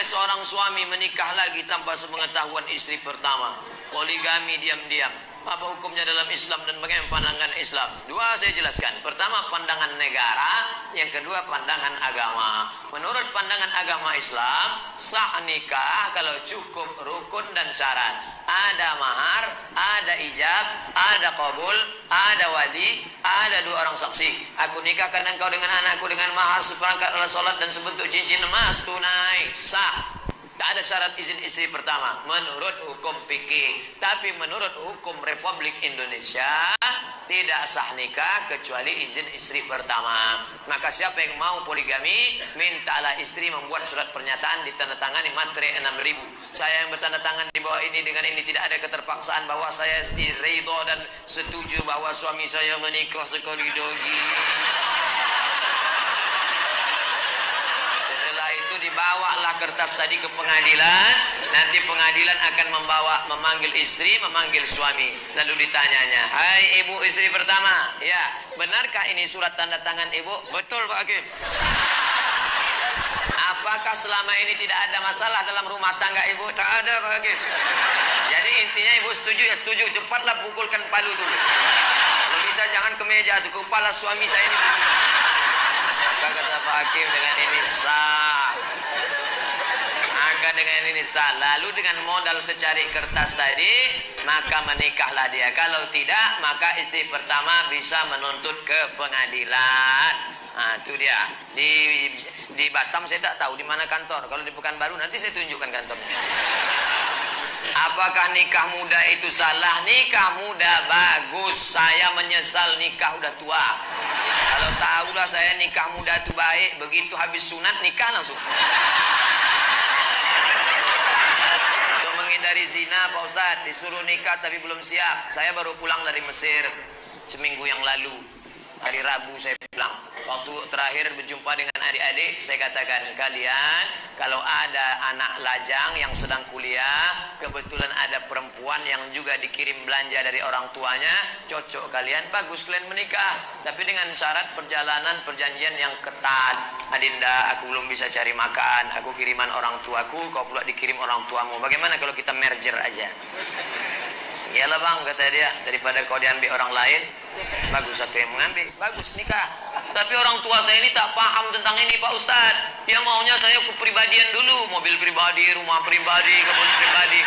seorang suami menikah lagi tanpa sepengetahuan istri pertama, poligami diam-diam, apa hukumnya dalam Islam dan bagaimana pandangan Islam? Dua saya jelaskan. Pertama pandangan negara, yang kedua pandangan agama. Menurut pandangan agama Islam, sah nikah kalau cukup rukun dan syarat. Ada mahar, ada ijab, ada qabul, ada wali, ada dua orang saksi. Aku nikahkan engkau dengan anakku dengan mahar seperangkat alat salat dan sebentuk cincin emas tunai, sah. Tak ada syarat izin istri pertama menurut hukum fikih. Tapi menurut hukum Republik Indonesia tidak sah nikah kecuali izin istri pertama. Maka siapa yang mau poligami, mintalah istri membuat surat pernyataan ditandatangani materai 6.000. Saya yang bertanda tangan di bawah ini, dengan ini tidak ada keterpaksaan bahwa saya ridho dan setuju bahwa suami saya menikah sekali lagi. Dibawalah kertas tadi ke pengadilan. Nanti pengadilan akan memanggil istri, memanggil suami. Lalu ditanyanya, hai ibu istri pertama, ya benarkah ini surat tanda tangan ibu? Betul Pak Hakim. Apakah selama ini tidak ada masalah dalam rumah tangga ibu? Tak ada Pak Hakim. Jadi intinya ibu setuju ya setuju. Cepatlah pukulkan palu dulu. Kalau bisa jangan ke meja tuh, kepala suami saya ini. Kata Pak Hakim, dengan ini sah. Maka dengan ini sah. Lalu dengan modal secari kertas tadi, maka menikahlah dia. Kalau tidak, maka istri pertama bisa menuntut ke pengadilan. Nah, itu dia. Di Batam saya tak tahu di mana kantor. Kalau di Pekanbaru nanti saya tunjukkan kantornya. Apakah nikah muda itu salah? Nikah muda bagus. Saya menyesal nikah udah tua. Kalau tahulah saya nikah muda itu baik, begitu habis sunat nikah langsung. Untuk menghindari zina Pak Ustadz, disuruh nikah tapi belum siap. Saya baru pulang dari Mesir seminggu yang lalu. Hari Rabu saya pulang. Waktu terakhir berjumpa dengan adik-adik, saya katakan, kalian kalau ada anak lajang yang sedang kuliah, kebetulan ada perempuan yang juga dikirim belanja dari orang tuanya, cocok kalian, bagus kalian menikah. Tapi dengan syarat perjanjian yang ketat. Adinda, aku belum bisa cari makan, aku kiriman orang tuaku, kau pula dikirim orang tuamu. Bagaimana kalau kita merger aja? Iyalah bang, kata dia, daripada kau diambil orang lain, bagus aku yang mengambil, bagus nikah. Tapi orang tua saya ini tak paham tentang ini Pak Ustadz. Dia maunya saya kepribadian dulu, mobil pribadi, rumah pribadi, kebun pribadi.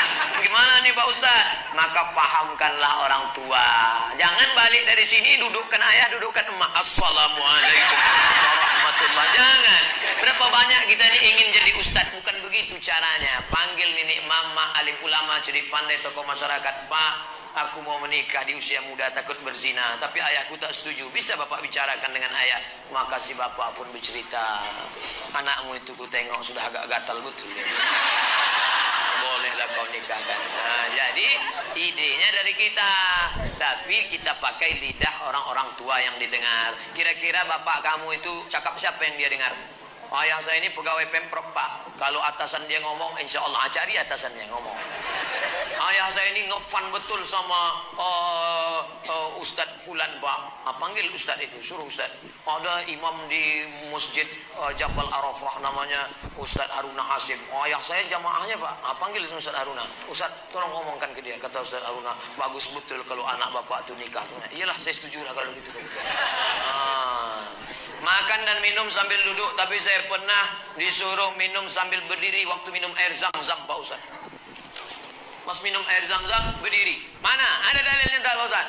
Gimana nih Pak Ustadz? Maka pahamkanlah orang tua. Jangan balik dari sini dudukkan ayah, dudukkan emak. Assalamualaikum warahmatullahi. Jangan. Berapa banyak kita ini ingin jadi ustadz, bukan begitu caranya. Panggil nenek mama, alim ulama, cerdik pandai, tokoh masyarakat. Pak, aku mau menikah di usia muda, takut berzina, tapi ayahku tak setuju. Bisa bapak bicarakan dengan ayah? Maka si bapak pun bercerita, anakmu itu ku tengok sudah agak gatal betul. Bolehlah kau nikahkan. Nah, jadi idenya dari kita, tapi kita pakai lidah orang-orang tua yang didengar. Kira-kira bapak kamu itu cakap siapa yang dia dengar? Ayah saya ini pegawai Pemprov Pak. Kalau atasan dia ngomong, insya Allah cari atasannya ngomong. Ayah saya ini ngefan betul sama Ustadz Fulan Pak. Panggil Ustadz itu, suruh Ustadz. Ada imam di masjid Jabal Arafah namanya Ustadz Haruna Hasim. Ayah saya jamaahnya Pak. Panggil Ustadz Haruna. Ustadz tolong ngomongkan ke dia. Kata Ustadz Haruna, bagus betul kalau anak bapak itu nikah. Iyalah saya setuju lah kalau gitu. Makan dan minum sambil duduk, tapi saya pernah disuruh minum sambil berdiri waktu minum air zam-zam Pak Ustaz. Mas minum air zam-zam berdiri. Mana? Ada dalilnya tak Pak Ustaz?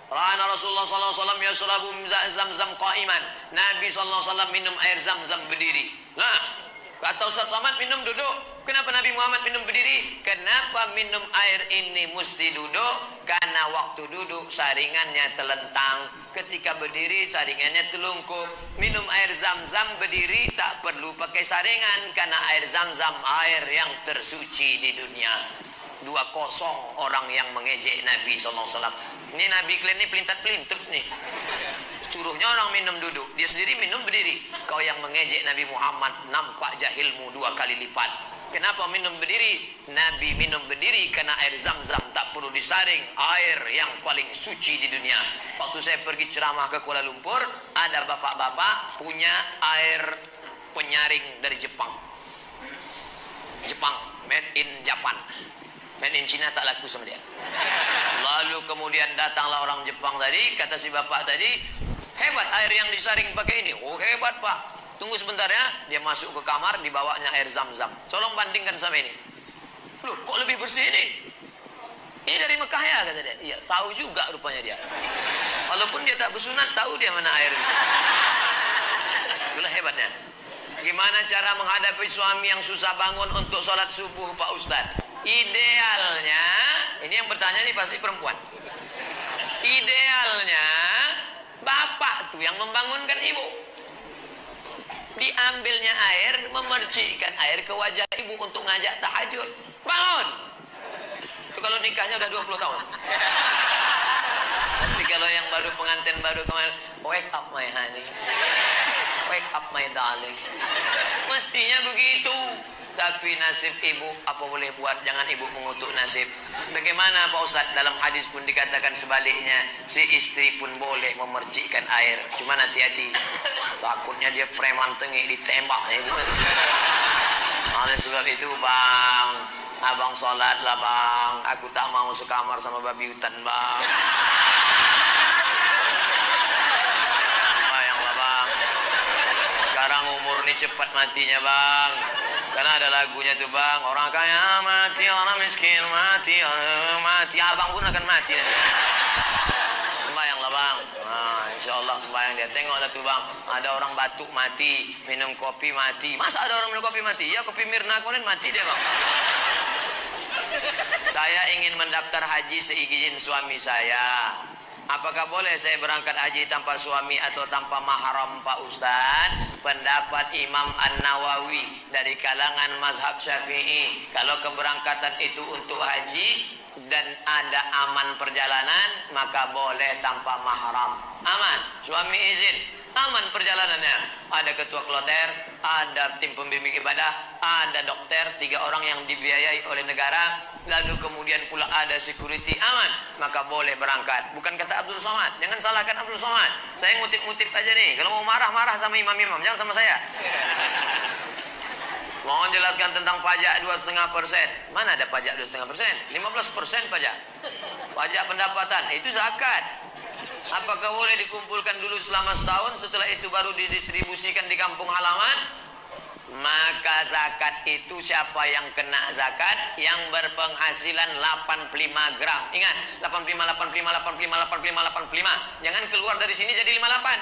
Ra'ana Rasulullah SAW yashrabu zam-zam qa'iman. Nabi SAW minum air zam-zam berdiri. Nah, kata Ustaz Samad minum duduk. Kenapa Nabi Muhammad minum berdiri? Kenapa minum air ini mesti duduk? Karena waktu duduk saringannya telentang. Ketika berdiri saringannya telungkup. Minum air zam-zam berdiri tak perlu pakai saringan. Karena air zam-zam air yang tersuci di dunia. 2-0 orang yang mengejek Nabi SAW. Ini Nabi kalian ini pelintat-pelintut nih. Suruhnya orang minum duduk, dia sendiri minum berdiri. Kau yang mengejek Nabi Muhammad, nampak jahilmu 2 kali lipat. Kenapa minum berdiri? Nabi minum berdiri karena air zam-zam tak perlu disaring, air yang paling suci di dunia. Waktu saya pergi ceramah ke Kuala Lumpur, ada bapak-bapak punya air penyaring dari Jepang. Jepang, made in Japan, made in Cina tak laku sama dia. Lalu kemudian datanglah orang Jepang tadi, kata si bapak tadi, hebat air yang disaring pakai ini. Oh hebat pak, tunggu sebentar ya. Dia masuk ke kamar, dibawanya air zam-zam. Tolong bandingkan sama ini. Loh kok lebih bersih ini? Ini dari Mekah ya kata dia. Iya tahu juga rupanya dia. Walaupun dia tak bersunat, tahu dia mana air itu. Itulah hebatnya. Gimana cara menghadapi suami yang susah bangun untuk sholat subuh Pak Ustadz? Idealnya, ini yang bertanya nih pasti perempuan. Idealnya, bapak tuh yang membangunkan ibu. Diambilnya air, memercikkan air ke wajah ibu untuk ngajak tahajud. Bangun! Itu kalau nikahnya udah 20 tahun. Tapi kalau yang baru pengantin baru kemarin, wake up my honey. Wake up my darling. Mestinya begitu. Tapi nasib ibu apa boleh buat, jangan ibu mengutuk nasib. Bagaimana Pak Ustadz? Dalam hadis pun dikatakan sebaliknya, si istri pun boleh memercikkan air. Cuma hati-hati, takutnya dia preman tengik ditembak. Oleh sebab itu bang, abang sholat lah bang. Aku tak mau sekamar sama babi hutan bang. Bayanglah bang, sekarang umur ini cepat matinya bang. Karena ada lagunya tuh bang, orang kaya mati, orang miskin mati, orang mati, abang pun akan mati. Sembayanglah bang. Nah, insya Allah sembayang dia. Tengoklah tuh bang, ada orang batuk mati, minum kopi mati. Masa ada orang minum kopi mati? Ya kopi Mirna kemudian mati dia bang. Saya ingin mendaftar haji seizin suami saya. Apakah boleh saya berangkat haji tanpa suami atau tanpa mahram Pak Ustadz? Pendapat Imam An-Nawawi dari kalangan mazhab Syafi'i, kalau keberangkatan itu untuk haji dan ada aman perjalanan, maka boleh tanpa mahram. Aman, suami izin, aman perjalanannya. Ada ketua kloter, ada tim pembimbing ibadah, ada dokter, 3 orang yang dibiayai oleh negara, lalu kemudian pula ada security, aman, maka boleh berangkat. Bukan kata Abdul Somad, jangan salahkan Abdul Somad. Saya ngutip-ngutip aja nih. Kalau mau marah-marah sama imam-imam, jangan sama saya. Mohon jelaskan tentang pajak 2,5%. Mana ada pajak 2,5%? 15% pajak. Pajak pendapatan, itu zakat. Apakah boleh dikumpulkan dulu selama setahun, setelah itu baru didistribusikan di kampung halaman? Maka zakat itu siapa yang kena zakat? Yang berpenghasilan 85 gram. Ingat, 85, 85, 85, 85, 85. Jangan keluar dari sini jadi 58.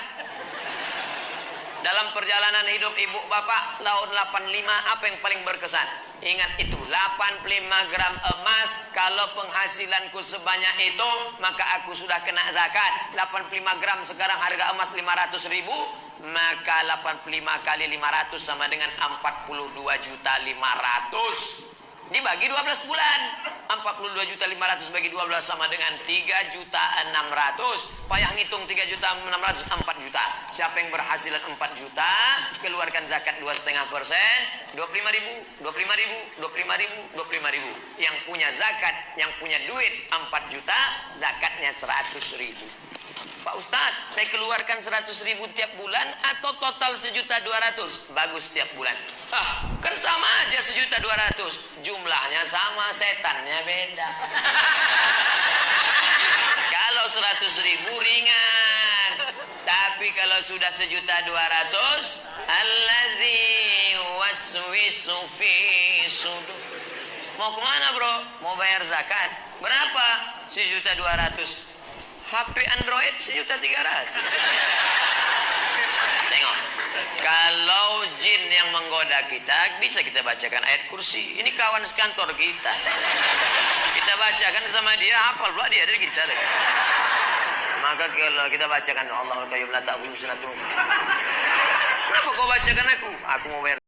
Dalam perjalanan hidup ibu bapak tahun 85, apa yang paling berkesan? Ingat itu, 85 gram emas. Kalau penghasilanku sebanyak itu, maka aku sudah kena zakat. 85 gram sekarang harga emas 500.000, maka 85 kali 500 sama dengan 42.500.000. Dibagi 12 bulan. 42.500.000 bagi 12 sama dengan 3.600.000. Payah ngitung 3.600.000, 4 juta. Siapa yang berhasilan 4 juta, keluarkan zakat 2,5%, 25.000, 25.000, 25.000, 25.000. Yang punya zakat, yang punya duit 4 juta, zakatnya 100.000. Pak Ustadz, saya keluarkan 100.000 tiap bulan atau total 1.200.000? Bagus tiap bulan. Kan sama aja 1.200.000. Jumlahnya sama, setannya beda. Kalau 100.000 ringan. Tapi kalau sudah 1.200.000, allazi waswisu fi sudur. Mau kemana bro? Mau bayar zakat. Berapa? 1.200.000. HP Android 1.300.000. Tengok, kalau jin yang menggoda kita, bisa kita bacakan ayat kursi. Ini kawan sekantor kita. Kita bacakan sama dia, hafal pula dia dari kita. Maka kalau kita bacakan Allahul Qayyum la ta'khudhuhu sinatun. Kenapa kau bacakan aku? Aku mau bayar